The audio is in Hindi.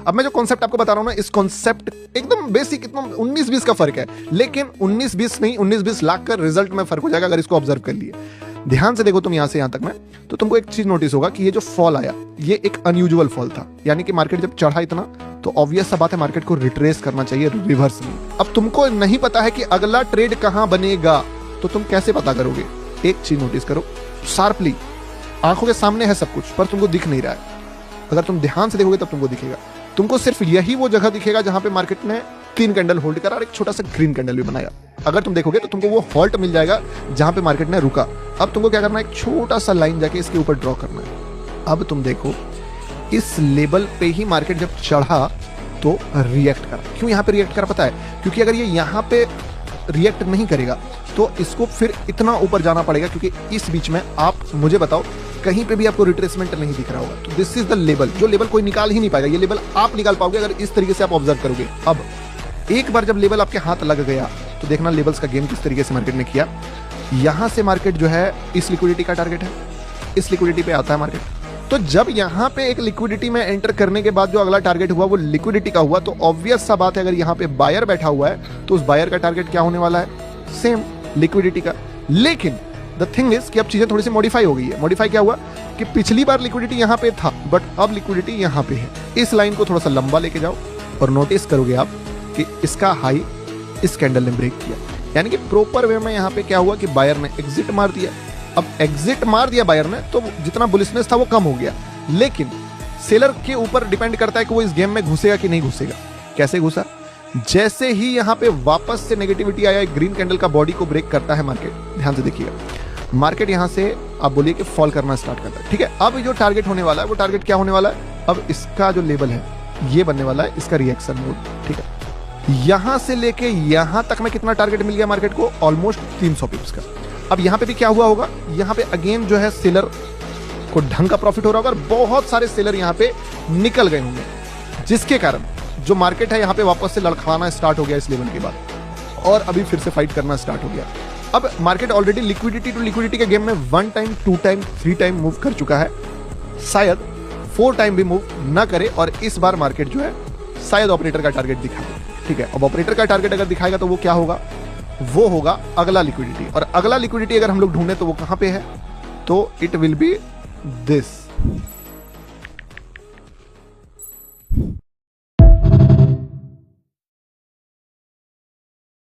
अब मैं जो कॉन्सेप्ट आपको बता रहा हूं ना, इस कॉन्सेप्ट एकदम बेसिक, एकदम 19-20 का फर्क है, लेकिन 19-20 नहीं 19-20 लाख का रिजल्ट में फर्क हो जाएगा अगर इसको ऑब्जर्व कर लिए। ध्यान से देखो तुम यहां से यहां तक में, तो तुमको एक चीज नोटिस होगा कि ये जो फॉल आया ये एक अनयूजुअल फॉल था, यानी कि मार्केट जब चढ़ा इतना तो ऑब्वियस सा बात है मार्केट को रिट्रेस करना चाहिए रिवर्स में। अब तुमको नहीं पता है कि अगला ट्रेड कहां बनेगा, तो तुम कैसे पता करोगे? एक चीज नोटिस करो शार्पली, आंखों के सामने है सब कुछ पर तुमको दिख नहीं रहा है। अगर तुम ध्यान से देखोगे तब तुमको दिखेगा। तुमको सिर्फ यही वो जगह दिखेगा जहां पे मार्केट ने 3 कैंडल होल्ड करा और एक छोटा सा ग्रीन कैंडल भी बनाया। अगर तुम देखोगे तो तुमको वो हॉल्ट मिल जाएगा जहां पे मार्केट ने रुका। अब तुमको क्या करना है, एक छोटा सा लाइन जाके इसके ऊपर ड्रॉ करना है। अब तुम देखो इस लेवल पे ही मार्केट जब चढ़ा तो रिएक्ट करा। क्यों यहाँ पे रिएक्ट करा पता है? क्योंकि अगर ये यहाँ पे रिएक्ट नहीं करेगा तो इसको फिर इतना ऊपर जाना पड़ेगा, क्योंकि इस बीच में आप मुझे बताओ कहीं पे भी आपको रिट्रेसमेंट नहीं दिख रहा होगा। तो दिस इज द लेवल, जो लेवल कोई निकाल ही नहीं पाएगा। ये लेवल आप निकाल पाओगे अगर इस तरीके से आप ऑब्जर्व करोगे। अब एक बार जब लेवल आपके हाथ लग गया तो देखना लेवल्स का गेम किस तरीके से मार्केट ने किया। यहां से मार्केट जो है इस लिक्विडिटी का टारगेट है, इस लिक्विडिटी पे आता है मार्केट। तो जब यहां पे एक लिक्विडिटी में एंटर करने के बाद जो अगला टारगेट हुआ वो लिक्विडिटी का हुआ, तो ऑब्वियस सा बात है अगर यहां पे बायर बैठा हुआ है तो उस बायर का टारगेट क्या होने वाला है? सेम लिक्विडिटी का। लेकिन द थिंग इज कि अब चीजें थोड़ी सी मॉडिफाई हो गई है। मॉडिफाई क्या हुआ कि पिछली बार लिक्विडिटी यहां पे था बट अब लिक्विडिटी यहां पे है। इस लाइन को थोड़ा सा लंबा लेके जाओ और नोटिस करोगे आप कि इसका हाई इस कैंडल ने ब्रेक किया, यानी कि प्रॉपर वे में यहां पे क्या हुआ कि बायर ने एग्जिट मार दिया। अब एग्जिट मार दिया बायर ने तो जितना बुलिशनेस था वो कम हो गया, लेकिन सेलर के ऊपर डिपेंड करता है कि वो इस गेम में घुसेगा कि नहीं घुसेगा। कैसे घुसा? जैसे ही यहां पे वापस से नेगेटिविटी आया, ग्रीन कैंडल का बॉडी को ब्रेक करता है मार्केट। ध्यान से देखिएगा, मार्केट यहां से आप बोलिए कि फॉल करना स्टार्ट करता है। ठीक है, अब जो टारगेट होने वाला है वो टारगेट क्या होने वाला है? अब इसका जो लेवल है ये बनने वाला है इसका रिएक्शन मोड। ठीक है, यहां से लेके यहां तक में कितना टारगेट मिल गया मार्केट को? ऑलमोस्ट 300 पिप्स का। अब यहां पे भी क्या हुआ होगा, यहां पे अगेन जो है सेलर को ढंग का प्रॉफिट हो रहा होगा और बहुत सारे सेलर यहां पे निकल गए होंगे, जिसके कारण जो मार्केट है यहां पे वापस से लड़खड़ाना स्टार्ट हो गया इस लेवल के बाद और अभी फिर से फाइट करना स्टार्ट हो गया। अब market already liquidity to liquidity के गेम में 1 टाइम 2 टाइम 3 टाइम मूव कर चुका है, शायद 4 टाइम भी मूव ना करे और इस बार मार्केट जो है शायद ऑपरेटर का टारगेट दिखाए। ठीक है, अब ऑपरेटर का टारगेट अगर दिखाएगा तो वो क्या होगा? वो होगा अगला लिक्विडिटी, और अगला लिक्विडिटी अगर हम लोग ढूंढे तो वो कहां पे है? तो इट विल बी दिस।